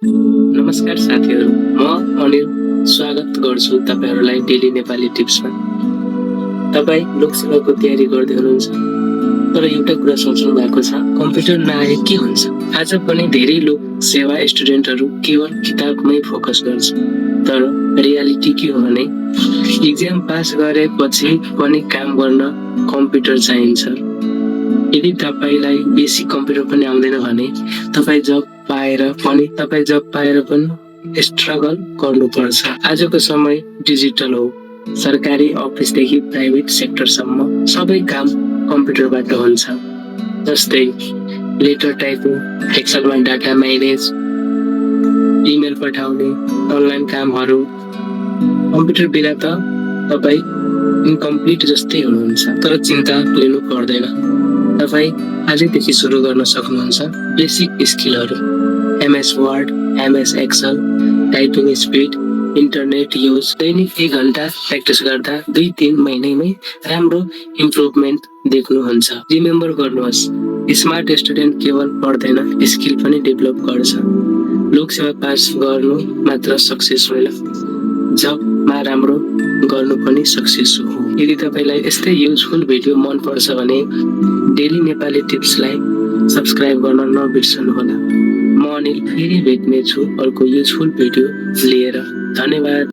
नमस्कार साथीहरू, म अनिल स्वागत गर्छु तपाईहरुलाई डेली नेपाली टिप्समा। तपाई लोकसेवाको तयारी गर्दै हुनुहुन्छ, तर एउटा कुरा सोच्नु भएको छ, कम्प्युटर नआए के हुन्छ? आज पनि धेरै लोक सेवा स्टुडेन्टहरू केवल किताबमै फोकस गर्छ, तर रियालिटी के हो भने एक्जाम पास गरेपछि पनि काम गर्न कम्प्युटर चाहिन्छ। यदि तपाईलाई बेसिक कम्प्युटर पनि आउँदैन भने तपाई जब पाएर पनि स्ट्रगल गर्नुपर्छ। आजको समय डिजिटल हो। सरकारी अफिसदेखि प्राइभेट सेक्टरसम्म सबै काम कम्प्युटरबाट हुन्छ। जस्तै लेटर टाइपिङ, एक्सेलमा डाटा म्यानेज, इमेल पठाउने, अनलाइन कामहरू। कम्प्युटर बिना त तपाई इन्कम्प्लिट जस्तै हुनुहुन्छ। तर चिन्ता लिनु पर्दैन। तपाई आजैदेखि सुरु गर्न सक्नुहुन्छ। बेसिक स्किलहरू, MS Word, MS Excel, typing speed, internet use. दैनिक 1 घण्टा प्र्याक्टिस गर्दा 2-3 महिनामै राम्रो इम्प्रुभमेन्ट देख्नुहुन्छ। रिमेम्बर गर्नुहोस्, स्मार्ट स्टुडेन्ट केवल पढ्दैन, स्किल पनि डेभलप गर्छ। लोकसेवा पास गर्नु मात्र सक्सेस होइन, जबमा राम्रो गर्नु पनि सक्सेस हो। यदि तपाईलाई यस्तै युजफुल भिडियो मन पर्छ भने डेली नेपाली टिप्सलाई सब्स्क्राइब गर्न नबिर्सनुहोला। म अनिल फेरि भेट्ने छु अर्को युजफुल भिडियो लिएर। धन्यवाद।